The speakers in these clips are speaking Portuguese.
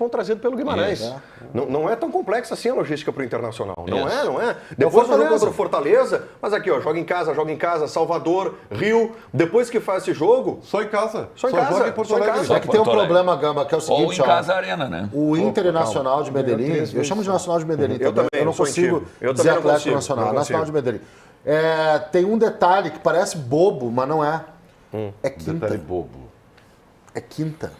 trazido pelo Guimarães. Não é tão complexa assim a logística para o Internacional. Não é. É Depois o jogo contra o Fortaleza, mas aqui, ó, joga em casa, Salvador, Rio. Depois que faz esse jogo... Só em casa. Só em casa. Joga em Porto Alegre. Só que tem um problema, Gamba, que é o seguinte... Ou em casa Arena, né? O Internacional de Medellín, eu chamo de Nacional de Medellín também. Eu não consigo dizer Atlético Nacional. Nacional de Medellín. Tem um detalhe que parece bobo, mas não é. É quinta. Detalhe bobo. É quinta.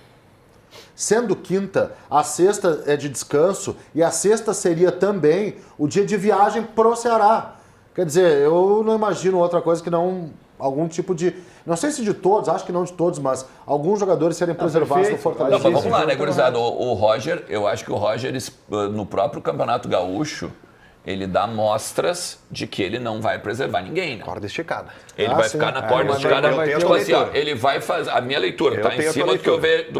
Sendo quinta, a sexta é de descanso e a sexta seria também o dia de viagem pro Ceará. Quer dizer, eu não imagino outra coisa que não algum tipo de... Não sei se de todos, acho que não de todos, mas alguns jogadores serem preservados no Fortaleza. Não, mas vamos lá, né, gurizada? O Roger, eu acho que o Roger, no próprio Campeonato Gaúcho, ele dá mostras de que ele não vai preservar ninguém, né? Corda esticada. Ele vai ficar na corda esticada. Tipo assim, ó, ele vai fazer... A minha leitura tá em cima do que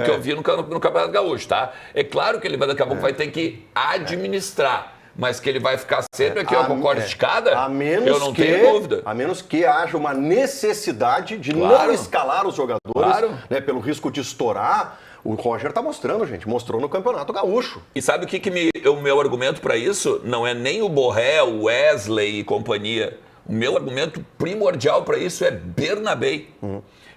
eu vi no Campeonato Gaúcho, tá? É claro que ele vai, daqui a pouco vai ter que administrar. Mas que ele vai ficar sempre aqui, ó, com corda esticada, eu não tenho dúvida. A menos que haja uma necessidade de não escalar os jogadores, né, pelo risco de estourar. O Roger tá mostrando, gente. Mostrou no Campeonato Gaúcho. E sabe o que o meu argumento para isso? Não é nem o Borré, o Wesley e companhia. O meu argumento primordial para isso é Bernabé.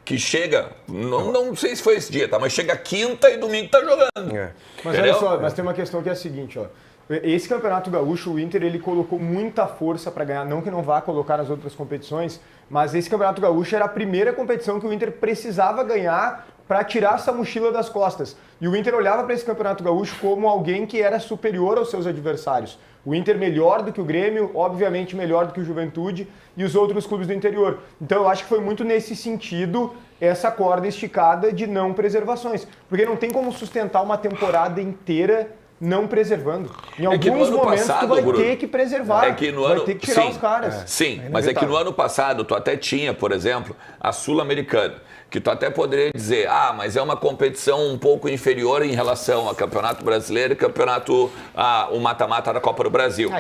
Que chega, não sei se foi esse dia, tá? Mas chega quinta e domingo tá jogando. Mas olha só, mas tem uma questão que é a seguinte, ó. Esse Campeonato Gaúcho, o Inter, ele colocou muita força para ganhar, não que não vá colocar nas outras competições, mas esse Campeonato Gaúcho era a primeira competição que o Inter precisava ganhar para tirar essa mochila das costas. E o Inter olhava para esse Campeonato Gaúcho como alguém que era superior aos seus adversários. O Inter melhor do que o Grêmio, obviamente melhor do que o Juventude e os outros clubes do interior. Então eu acho que foi muito nesse sentido essa corda esticada de não preservações. Porque não tem como sustentar uma temporada inteira não preservando. Em alguns momentos tu vai ter que preservar, vai ter que tirar os caras. Sim, mas é que no ano passado tu até tinha, por exemplo, a Sul-Americana, que tu até poderia dizer, mas é uma competição um pouco inferior em relação ao Campeonato Brasileiro e o mata-mata da Copa do Brasil.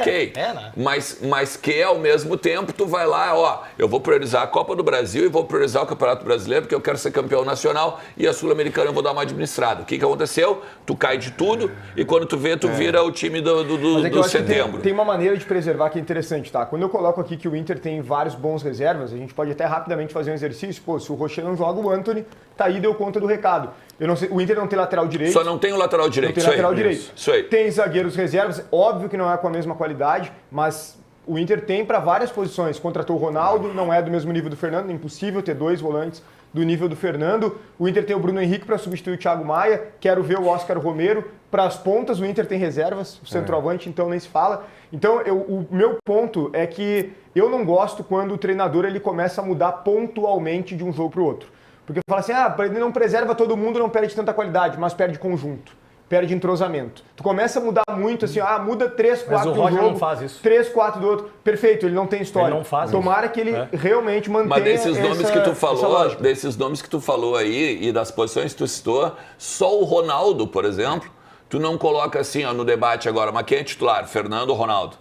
Ok. Né? Mas que ao mesmo tempo tu vai lá, eu vou priorizar a Copa do Brasil e vou priorizar o Campeonato Brasileiro porque eu quero ser campeão nacional e a Sul-Americana eu vou dar uma administrada. O que aconteceu? Tu cai de tudo e quando tu vê, tu vira o time do setembro. Tem uma maneira de preservar que é interessante, tá? Quando eu coloco aqui que o Inter tem vários bons reservas, a gente pode até rapidamente fazer um exercício. Pô, se o Rocher não joga, o Antony tá aí, deu conta do recado. Eu não sei, o Inter não tem lateral direito. Só não tem o lateral direito. Não tem lateral direito. Isso aí. Tem zagueiros reservas, óbvio que não é com a mesma qualidade, mas o Inter tem para várias posições. Contratou o Ronaldo, não é do mesmo nível do Fernando, é impossível ter dois volantes do nível do Fernando. O Inter tem o Bruno Henrique para substituir o Thiago Maia. Quero ver o Oscar Romero. Para as pontas, o Inter tem reservas, o centroavante, então nem se fala. Então, o meu ponto é que eu não gosto quando o treinador ele começa a mudar pontualmente de um jogo para o outro. Porque fala assim, ele não preserva todo mundo, não perde tanta qualidade, mas perde conjunto, perde entrosamento. Tu começa a mudar muito, assim, muda 3, 4 do jogo, não faz isso. 3, 4 do outro. Perfeito, ele não tem história. Ele não faz Tomara isso. que ele realmente mantenha. Mas desses nomes que tu falou, desses nomes que tu falou aí e das posições que tu citou, só o Ronaldo, por exemplo, tu não coloca assim, no debate agora, mas quem é titular? Fernando ou Ronaldo?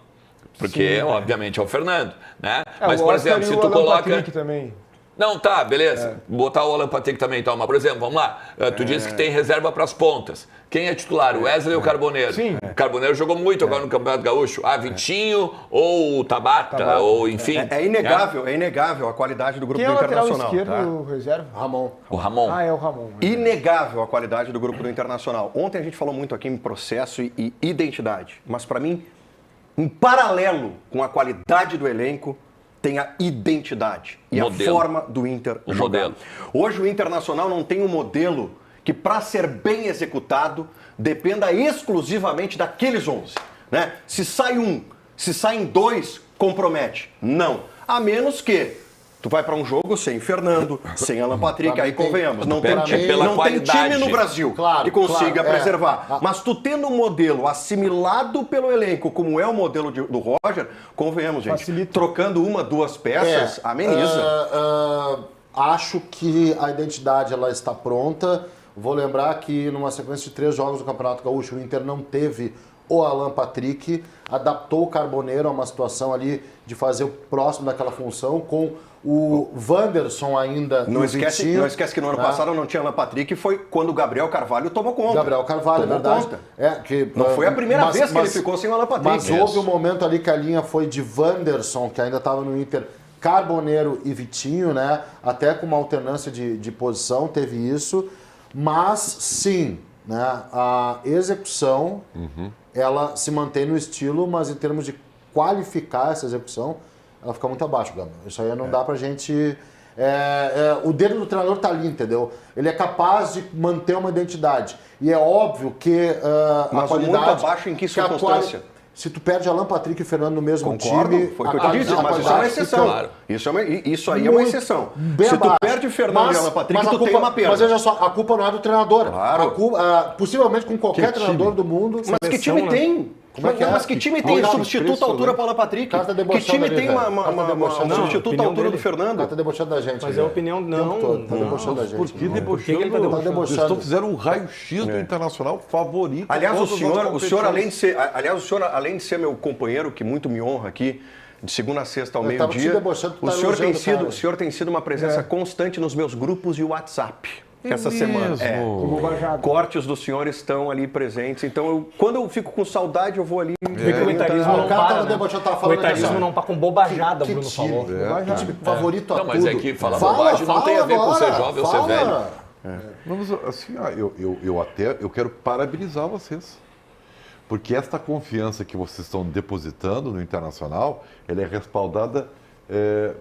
Porque, obviamente, é o Fernando, né? Mas, por exemplo, se tu coloca... também. Não, tá, beleza. Botar o Alan Patrick também, então. Mas, por exemplo, vamos lá. Tu disse que tem reserva para as pontas. Quem é titular? O Wesley ou o Carboneiro? Sim. O Carboneiro jogou muito agora no Campeonato Gaúcho. Vitinho ou o Tabata, ou enfim. É inegável a qualidade do grupo do Internacional. Quem é o lateral esquerdo, o reserva? O Ramon. É o Ramon. Inegável a qualidade do grupo do Internacional. Ontem a gente falou muito aqui em processo e identidade. Mas, para mim, em paralelo com a qualidade do elenco, tem a identidade e a forma do Inter jogar. Modelo. Hoje o Internacional não tem um modelo que, para ser bem executado, dependa exclusivamente daqueles 11. Né? Se sai um, se saem dois, compromete. Não. A menos que tu vai para um jogo sem Fernando, sem Alan Patrick, aí convenhamos. Não tem time no Brasil que consiga preservar. Mas tu tendo um modelo assimilado pelo elenco, como é o modelo do Roger, convenhamos, gente. Facilita. Trocando uma, duas peças, ameniza. Acho que a identidade ela está pronta. Vou lembrar que numa sequência de 3 jogos do Campeonato Gaúcho, o Inter não teve o Alan Patrick adaptou o Carboneiro a uma situação ali de fazer o próximo daquela função com o Wanderson ainda Não esquece que no ano passado não tinha Alan Patrick, foi quando o Gabriel Carvalho tomou conta. Gabriel Carvalho, tomou é verdade. Conta. Não foi a primeira vez que ele ficou sem o Alan Patrick. Mas houve um momento ali que a linha foi de Wanderson, que ainda estava no Inter, Carboneiro e Vitinho, né? Até com uma alternância de posição, teve isso. Mas, sim, né? A execução, ela se mantém no estilo, mas em termos de qualificar essa execução, ela fica muito abaixo, Gama. Isso aí não dá pra gente... o dedo do treinador tá ali, entendeu? Ele é capaz de manter uma identidade. E é óbvio que mas a qualidade... muito abaixo em que circunstância? Se tu perde Alan Patrick e Fernando no mesmo Concordo, time... foi o que eu te disse, mas isso é uma exceção. Claro. Isso aí é uma exceção. Se tu perde Fernando e Alan Patrick, tu tem uma perda. Mas veja só, a culpa não é do treinador. Claro. Possivelmente com qualquer treinador do mundo... Mas que time tem? Mas que time tem substituto à altura para o Alan Patrick? Que time tem uma substituto à altura do Fernando? O cara tá debochando da gente. Mas é a opinião não. Tá debochando da gente. Por que debochando? Ele tá debochando? Eles fizeram um raio-x do Internacional favorito. Aliás, o senhor além de ser meu companheiro, que muito me honra aqui, de segunda a sexta ao meio-dia, o senhor tem sido uma presença constante nos meus grupos de WhatsApp. Essa semana. Cortes do senhor estão ali presentes. Então, quando eu fico com saudade, eu vou ali. O etarismo não para, né? O etarismo não para com bobajada, o Bruno falou. Favorito a tudo. Mas é que falar bobagem não tem a ver com ser jovem ou ser velho. Vamos, assim, eu quero parabenizar vocês. Porque esta confiança que vocês estão depositando no Internacional, ela é respaldada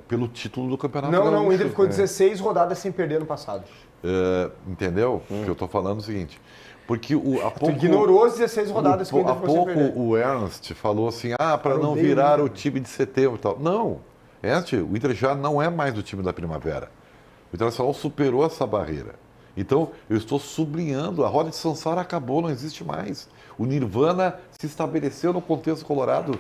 pelo título do Campeonato Gaúcho. Não, o Inter ficou 16 rodadas sem perder no passado. Entendeu? O que eu estou falando é o seguinte, porque tu ignorou as 16 rodadas que o Inter ficou sem perder. Há pouco o Ernst falou assim, para não virar o time de setembro e tal. Não, Ernst, o Inter já não é mais o time da primavera. O Internacional superou essa barreira. Então, eu estou sublinhando, a roda de Sansara acabou, não existe mais. O Nirvana se estabeleceu no contexto colorado.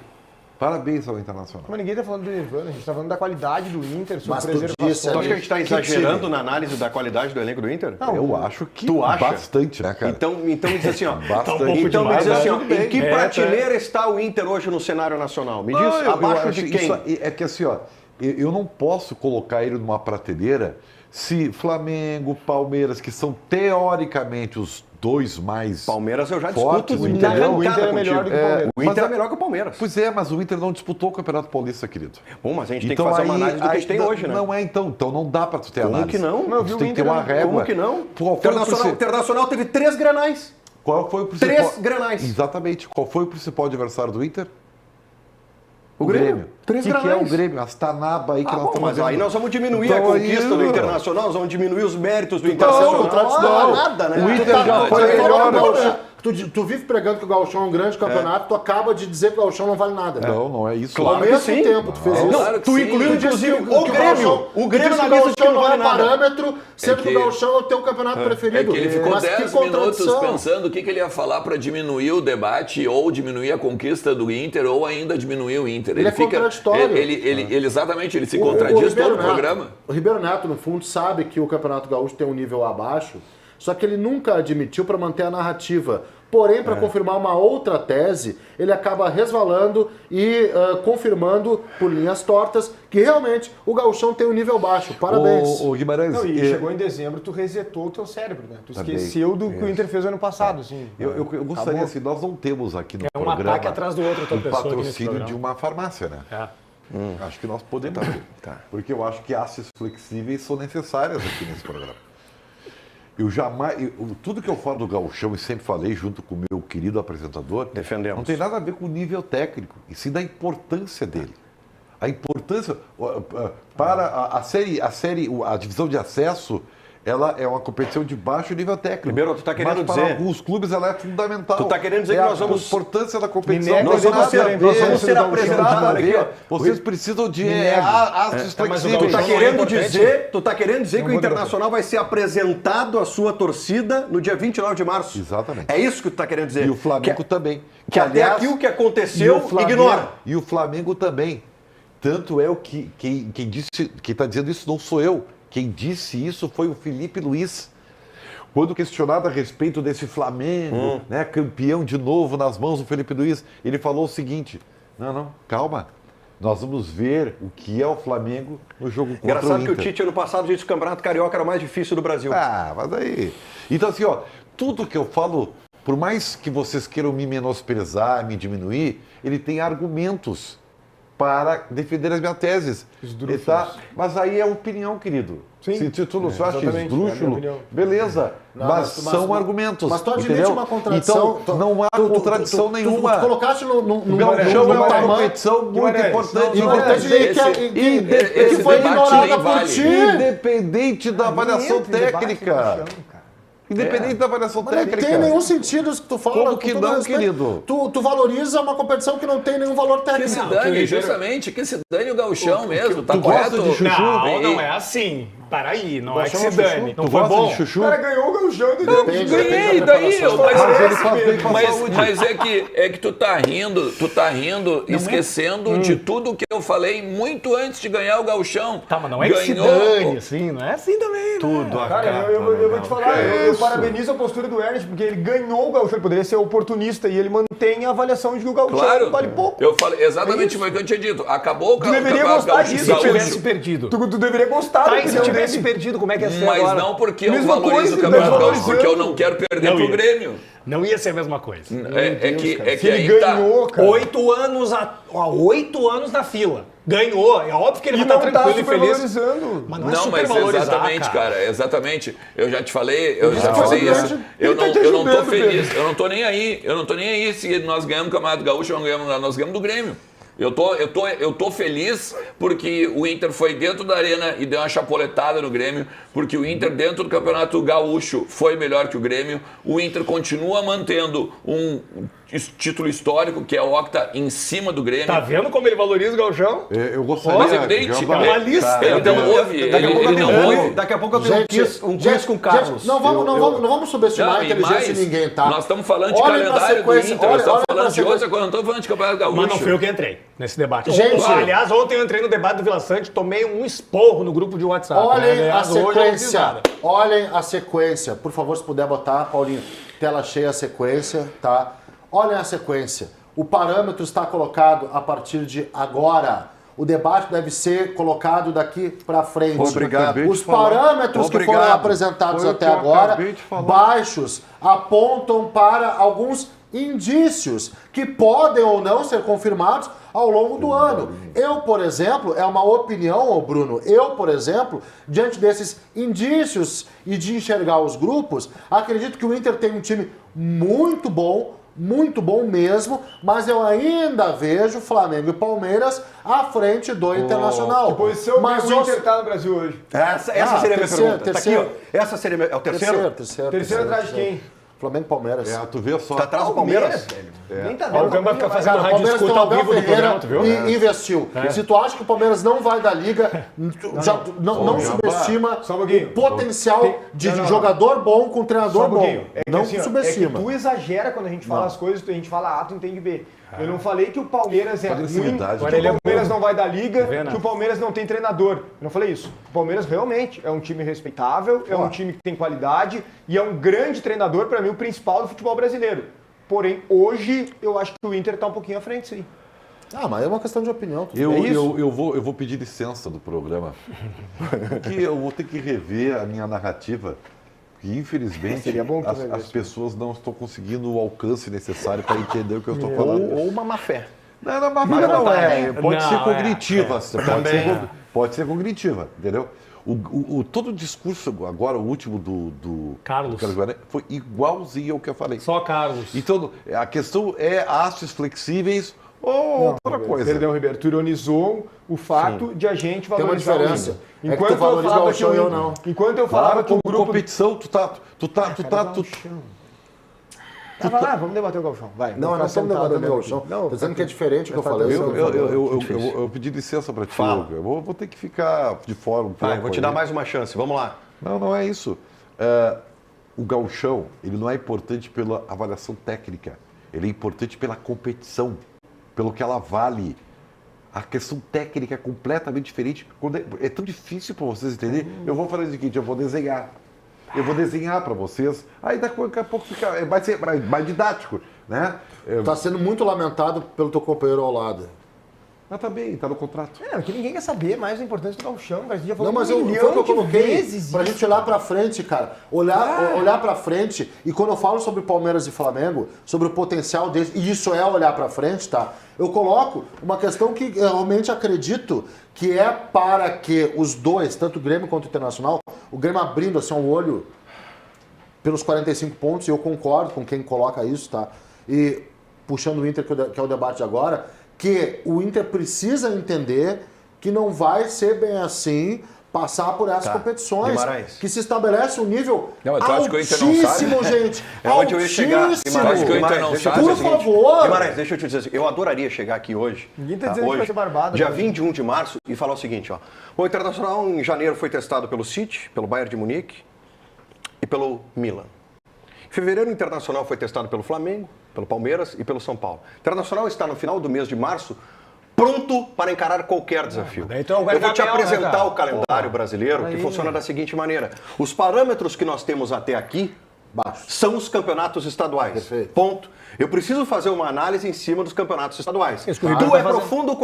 Parabéns ao Internacional. Mas ninguém está falando do Nirvana, a gente está falando da qualidade do Inter, sobre preservação. Você acha que a gente está exagerando na análise da qualidade do elenco do Inter? Não, eu acho que bastante, né, cara? Então me diz assim, ó. Bastante. Então me diz assim, ó, em que prateleira está o Inter hoje no cenário nacional? Me diz, abaixo de quem? É que assim, ó, eu não posso colocar ele numa prateleira se Flamengo, Palmeiras, que são teoricamente os dois mais Palmeiras eu já fortes, discuto. O Inter é melhor do que o Palmeiras. O Inter é melhor que o Palmeiras. Pois é, mas o Inter não disputou o Campeonato Paulista, querido. Bom, mas a gente tem que fazer uma análise do que a gente tem hoje, né? Não é então não dá para tu ter análise. Como que não? Mas tu tem que ter uma régua. Como que não? O Internacional teve 3 granais. Qual foi o principal? 3 granais. Exatamente. Qual foi o principal adversário do Inter? O Grêmio. 3 granais. Que é o Grêmio? As Tanaba aí que nós estamos vendo. Aí nós vamos diminuir a conquista do Internacional, nós vamos diminuir os méritos do Internacional. Não, nada, né? O Inter já foi melhor. Tu vive pregando que o Gauchão é um grande campeonato, tu acaba de dizer que o Gauchão não vale nada. Não é isso. Ao mesmo tempo, tu fez isso. Não, tu incluiu, inclusive, o Grêmio. O Grêmio na lista de que não vale parâmetro, sendo que o Gauchão é o teu campeonato preferido. É que ele ficou 10 minutos pensando o que ele ia falar para diminuir o debate, ou diminuir a conquista do Inter, ou ainda diminuir o Inter. Ele é contraditório. Exatamente, ele se contradiz todo o programa. O Ribeiro Neto, no fundo, sabe que o Campeonato Gaúcho tem um nível abaixo, só que ele nunca admitiu para manter a narrativa. Porém, para confirmar uma outra tese, ele acaba resvalando e confirmando por linhas tortas que realmente o Gauchão tem um nível baixo. Parabéns. O Guimarães... Não, e chegou em dezembro, tu resetou o teu cérebro, né? Tu esqueceu do que o Inter fez ano passado. Assim. Eu gostaria, assim, nós não temos aqui no programa... É um ataque atrás do outro, um patrocínio de uma farmácia, né? Acho que nós podemos ter. Porque eu acho que hastes flexíveis são necessárias aqui nesse programa. Tudo que eu falo do Gauchão, e sempre falei junto com o meu querido apresentador, defendemos. Não tem nada a ver com o nível técnico, e sim da importância dele. A importância para a divisão de acesso, ela é uma competição de baixo nível técnico. Ribeiro, tu tá querendo mas dizer... para alguns clubes ela é fundamental. Tu tá querendo dizer que nós vamos... A importância da competição... Nós vamos ser apresentados aqui. Vocês precisam de hastes flexíveis. Tu tá querendo dizer que o Internacional vai ser apresentado à sua torcida no dia 29 de março. Exatamente. É isso que tu tá querendo dizer. E o Flamengo também. Que até aqui o que aconteceu, ignora. E o Flamengo também. Tanto é o que quem está dizendo isso não sou eu. Quem disse isso foi o Felipe Luiz. quando questionado a respeito desse Flamengo, né, campeão de novo nas mãos do Felipe Luiz, ele falou o seguinte: não, calma. Nós vamos ver o que é o Flamengo no jogo contra o Inter. Engraçado que o Tite, ano passado, disse que o Campeonato Carioca era o mais difícil do Brasil. Ah, mas aí... Então, assim, ó, tudo que eu falo, por mais que vocês queiram me menosprezar, me diminuir, ele tem argumentos para defender as minhas teses. Tá? Mas aí é opinião, querido. Sim. Se tu não acha exatamente, é a minha esdrúxulo, opinião. beleza. Não, mas são argumentos. Mas tu admite entendeu? uma contradição. Então, não há contradição nenhuma. Tu colocaste no Gauchão é uma tamanho. competição muito Guimarães, importante. Importante Independente- que foi debate ignorada nem por vale. ti. Independente da avaliação Entra em debate, técnica. Gauchão, cara. Independente da avaliação Mas não técnica. tem nenhum sentido isso que tu fala. Como que com todo não, respeito. querido? Tu valoriza uma competição que não tem nenhum valor Que se técnico. dane, justamente, que se dane o gauchão mesmo, tá tu gosta correto? de chuchu? Não é assim. Peraí, não é que se Gauchão é dane. chuchu? Não Tu foi gosta bom? de chuchu? O cara ganhou o Gauchão e Depende, Ganhei, da daí, preparação. Mas ele faz bem pra saúde. Mas é que tu tá rindo, esquecendo de tudo que eu falei muito antes de ganhar o gauchão. Tá, mas não é que se dane, assim. Não é assim também, né? Tudo Cara, eu vou te falar, eu parabenizo a postura do Ernest, porque ele ganhou o Gauchão, ele poderia ser oportunista e ele mantém a avaliação de que o Gauchão Claro, vale pouco. eu falei exatamente o que eu tinha dito. Acabou o Tu deveria Campeonato gostar Gaúcho. disso, Se Gaúcho. tivesse perdido. Tu deveria gostar Tá, da e se opinião tivesse dele. perdido, como é que ia ser Mas agora? não porque eu Mesma valorizo coisa, o Campeonato tá Gaúcho, porque eu não desvalorizando. quero perder Não pro ia. Grêmio. Não ia ser a mesma coisa. É que Se ele aí tá. ganhou, cara. 8 anos, 8 anos na fila. Ganhou. É óbvio que ele E vai não estar tá tranquilo e feliz. supervalorizando. Mas não é Não, mas supervalorizar, exatamente, cara, exatamente. Eu já te falei, eu já tá falei ajudando. isso. Ele tá te Eu não tô ajudando, feliz, Pedro. eu não tô nem aí se nós ganhamos o Campeonato Gaúcho ou não ganhamos, nós ganhamos do Grêmio. Eu tô feliz porque o Inter foi dentro da arena e deu uma chapoletada no Grêmio, porque o Inter dentro do Campeonato Gaúcho foi melhor que o Grêmio. O Inter continua mantendo um título histórico, que é o Octa, em cima do Grêmio. Tá vendo como ele valoriza o Gauchão? Eu gostaria... Mas é evidente, Jamba, é uma lista. Ele não ouve, Daqui a pouco eu ele tenho não um ouve. Daqui a pouco eu tenho um quiz com o Carlos. Não vamos subestimar Não, a e inteligência mais, de ninguém, tá? Nós estamos falando de Olhem pra calendário do sequência, Inter, nós estamos olhem pra falando de sequência. outra coisa, não estamos falando de Campeonato Gaúcho. Mas não fui eu que entrei nesse debate. Gente, Aliás, ontem eu entrei no debate do Vila Sante, tomei um esporro no grupo de WhatsApp. Olhem né? a Aliás, hoje eu não fiz sequência. nada. Olhem a sequência. Por favor, se puder botar, Paulinho, tela cheia a sequência, tá? Olhem a sequência. O parâmetro está colocado a partir de agora. O debate deve ser colocado daqui para frente. Obrigado. Os parâmetros que foram Obrigado. apresentados Foi o até que eu agora, acabei de falar. baixos, apontam para alguns indícios que podem ou não ser confirmados ao longo do ano. Eu, por exemplo, é uma opinião, ô Bruno, eu, por exemplo, diante desses indícios e de enxergar os grupos, acredito que o Inter tem um time muito bom mesmo, mas eu ainda vejo Flamengo e Palmeiras à frente do Internacional. Que posição mas que o Inter tá no Brasil hoje? Essa seria a minha terceiro, pergunta. Tá aqui, terceiro. ó. Essa seria é o terceiro? Terceiro atrás de quem? Flamengo e Palmeiras. tu vê só... Tá atrás do Palmeiras? velho. Nem tá Ó, vendo. o Gamba fica fazendo Cara, o rádio Palmeiras tem escuta o ao Abel vivo do Ferreira programa, tu viu? e investiu. Se tu acha que o Palmeiras não vai dar liga, não subestima Só um pouquinho. o potencial de Não. jogador bom com Só treinador um bom. pouquinho. É que Não assim, ó, subestima. É que tu exagera quando a gente fala as coisas, a gente fala A, tu entende B. Eu não falei que o Palmeiras é ruim, Agressividade. que Agora ele é o Palmeiras bom. não vai dar liga, Vê, né? que o Palmeiras não tem treinador. Eu não falei isso. O Palmeiras realmente é um time respeitável, é um time que tem qualidade e é um grande treinador, para mim, o principal do futebol brasileiro. Porém, hoje, eu acho que o Inter tá um pouquinho à frente, sim. Ah, mas é uma questão de opinião. Eu vou pedir licença do programa, porque eu vou ter que rever a minha narrativa, que infelizmente Seria bom que tu as revesse. pessoas não estão conseguindo o alcance necessário para entender o que eu estou falando. Ou uma má fé. Não, mas não é. Pode Não, ser é, cognitiva. Também. Pode ser cognitiva, entendeu? Todo o discurso agora, o último do Carlos. Guarani, foi igualzinho ao que eu falei. Só Carlos. Então, a questão é hastes flexíveis ou outra coisa. Perdão, Ribeiro. Tu ironizou o fato de a gente Tem uma valorizar diferença. o Inter. É que tu valoriza o Gauchão e eu não. Enquanto eu falava Claro, que o como grupo... competição, tu tá. Tava lá, vamos debater o Galchão. Vai. Não, nós estamos debatendo o Gauchão. Tô dizendo que é diferente o que eu falei. Eu pedi licença para ti. Fala. Eu vou ter que ficar de fora um Vai, tempo vou te aí. dar mais uma chance. Vamos lá. Não é isso. O gauchão, ele não é importante pela avaliação técnica. Ele é importante pela competição, pelo que ela vale. A questão técnica é completamente diferente. É tão difícil para vocês entenderem. Eu vou fazer o seguinte, eu vou desenhar. eu vou desenhar para vocês. Aí daqui a pouco vai ser mais didático, né? Tá sendo muito lamentado pelo teu companheiro ao lado. Mas tá bem, tá no contrato. Que ninguém quer saber mais da importância do gauchão, cara. A gente já falou Não, mas um foi o milhão que eu de coloquei vezes pra isso. gente olhar pra frente, cara. Olhar pra frente. E quando eu falo sobre Palmeiras e Flamengo, sobre o potencial deles, e isso é olhar pra frente, tá? Eu coloco uma questão que eu realmente acredito que é para que os dois, tanto o Grêmio quanto o Internacional, o Grêmio abrindo assim o olho pelos 45 pontos, e eu concordo com quem coloca isso, tá? E puxando o Inter, que é o debate de agora, que o Inter precisa entender que não vai ser bem assim passar por essas competições. Guimarães. Que se estabelece um nível Não, mas tu acha que o Inter não altíssimo, gente. É onde eu ia chegar. Altíssimo. Tu acha que o Inter não deixa eu sabe? dizer o Por seguinte. favor. Guimarães, deixa eu te dizer assim, eu adoraria chegar aqui hoje, Ninguém tá dizendo que vai ser barbada, dia cara. 21 de março, e falar o seguinte, ó. O Internacional em janeiro foi testado pelo City, pelo Bayern de Munique e pelo Milan. Em fevereiro, o Internacional foi testado pelo Flamengo, pelo Palmeiras e pelo São Paulo. O Internacional está no final do mês de março pronto para encarar qualquer desafio. daí tu é o Eu vou te Gargamel, né, apresentar cara? o calendário brasileiro que funciona da seguinte maneira. Os parâmetros que nós temos até aqui Baixo. são os campeonatos estaduais. Perfeito. Ponto. Eu preciso fazer uma análise em cima dos campeonatos estaduais. Isso que o Ribeiro Tu tá é fazendo. profundo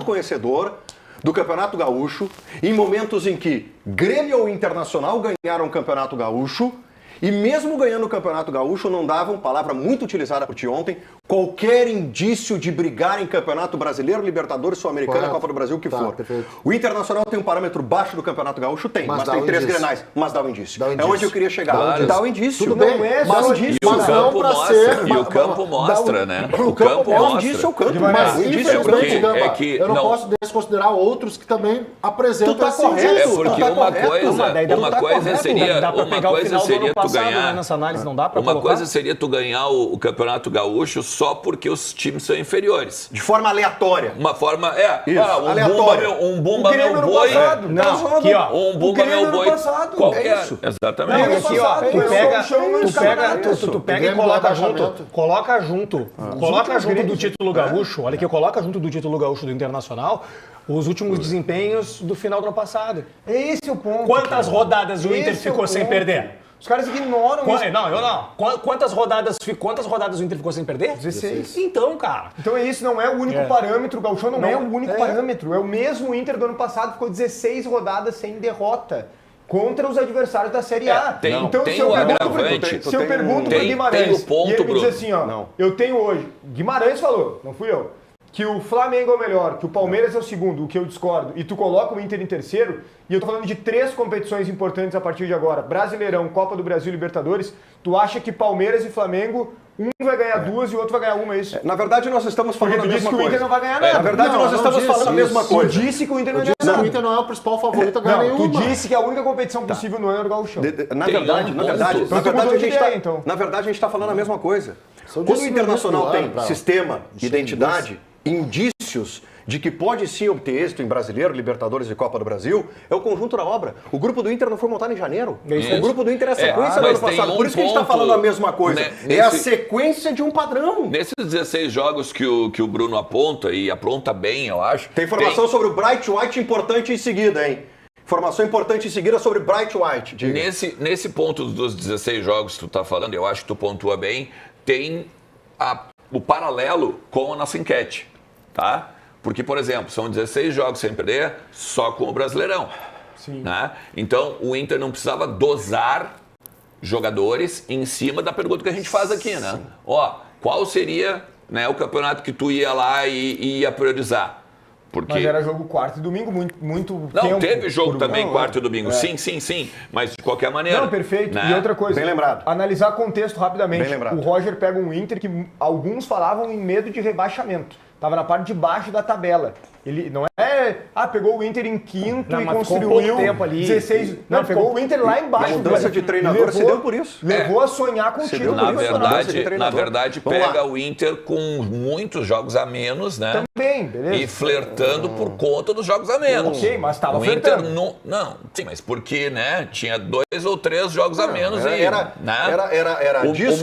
conhecedor do Campeonato Gaúcho em momentos em que Grêmio ou Internacional ganharam o Campeonato Gaúcho e mesmo ganhando o Campeonato Gaúcho não davam, palavra muito utilizada por ti ontem, qualquer indício de brigar em Campeonato Brasileiro, Libertadores, Sul-Americana, Correto. Copa do Brasil, o que Tá, for. perfeito. O Internacional tem um parâmetro baixo do Campeonato Gaúcho? Tem, Mas mas dá tem o 3 indício. Grenais, mas dá o indício. Dá o É indício. onde eu queria chegar. Claro. Dá o indício. Tudo Não bem, é mas, só mas disso, E o não campo pra mostra, ser... e o campo mostra, né? O campo É o mostra. indício, é o campo. Guimarães, Mas, o indício é porque- infelizmente, Gamba, é que eu não, não- posso desconsiderar outros que também apresentam Tu tá esse correto. indício. É porque tá uma correto, coisa, mas daí dá uma pra tá coisa correto, seria, dá pra uma pegar o coisa final do seria ano tu passado, ganhar. né, nessa análise, não dá pra Uma colocar? coisa seria tu ganhar o Campeonato Gaúcho só porque os times são inferiores. De forma aleatória. Uma forma Isso, um aleatório. bumba O Grêmio meu no boi. passado. Não, aqui, ó. Um O bumba Grêmio meu no boi. passado, Qualquer. é isso. Exatamente. Não, Não, aqui, ó, passado, tu é pega, só o chão no tu pega, campeonato. tu pega e Grêmio coloca do junto, rebaixamento. coloca junto últimos do Grêmios, título gaúcho, olha aqui, coloca junto do título gaúcho do Internacional os últimos desempenhos do final do ano passado. Esse é o ponto. Quantas rodadas o Inter Esse é o ficou sem ponto. perder? Os caras ignoram isso. Não, eu não. Quantas rodadas o Inter ficou sem perder? 16. Então, cara. Então esse não é o único parâmetro, o Gauchão não é o único é. parâmetro. É o mesmo Inter do ano passado, ficou 16 rodadas sem derrota contra os adversários da Série A. tem então, o se eu pergunto agravante. se eu pergunto pro tem Guimarães, o ponto, e ele me diz Bruno. assim, ó, Não. eu tenho hoje, Guimarães falou, não fui eu, que o Flamengo é o melhor, que o Palmeiras é o segundo, o que eu discordo, e tu coloca o Inter em terceiro, e eu tô falando de 3 competições importantes a partir de agora, Brasileirão, Copa do Brasil e Libertadores, tu acha que Palmeiras e Flamengo, um vai ganhar 2 e o outro vai ganhar uma, é isso? Na verdade, nós estamos falando Porque tu a disse mesma que o coisa. Inter não vai ganhar nada. Na verdade, Não, nós não estamos disse falando a mesma isso. Tu coisa. disse que o Inter não Eu ia disse ganhar que o nada. Inter não é o principal favorito a ganhar Não, tu nenhuma. disse que a única competição possível não é o Gauchão. Na Tem verdade, um na ponto. verdade, Então na tu verdade, mudou a de gente ideia, tá, então. na verdade, a gente está falando a mesma coisa. Só Quando disse o no Internacional início do tem ano, pra- sistema, encher identidade, indícios de que pode sim obter êxito em Brasileiro, Libertadores e Copa do Brasil, é o conjunto da obra. O grupo do Inter não foi montado em janeiro. Isso. O grupo do Inter é a sequência do mas ano tem passado. um Por isso que a gente está ponto, falando a mesma coisa. né, É a nesse- sequência de um padrão. Nesses 16 jogos que o Bruno aponta, e apronta bem, eu acho. Tem informação sobre o Bright White importante em seguida, hein? Informação importante em seguida sobre Bright White. Diga. Nesse ponto dos 16 jogos que tu tá falando, eu acho que tu pontua bem, tem o paralelo com a nossa enquete, tá? Porque, por exemplo, são 16 jogos sem perder só com o Brasileirão. Sim. Né? Então, o Inter não precisava dosar jogadores em cima da pergunta que a gente faz aqui, né? Ó, qual seria, né, o campeonato que tu ia lá e ia priorizar? Porque... Mas era jogo quarto e domingo, muito Não, tempo. teve jogo por- também, Não, quarto e domingo. Sim. Mas de qualquer maneira. Não, perfeito. né? E outra coisa, Bem lembrado. analisar contexto rapidamente. Bem lembrado. O Roger pega um Inter que alguns falavam em medo de rebaixamento. Tava na parte de baixo da tabela. Ele não é, pegou o Inter em quinto Não, e mas ficou construiu pouco tempo ali. 16. Não, pegou ficou- o Inter lá embaixo. A mudança velho. de treinador se deu por isso. Levou a sonhar com o Se título. deu por Na isso, mudança de verdade, treinador. Vamos pega lá. o Inter com muitos jogos a menos, né? Também, beleza. E flertando por conta dos jogos a menos. Ok, mas tava o Inter flertando. não, sim, mas porque, né? Tinha 2 ou 3 jogos a menos e, Era né? disso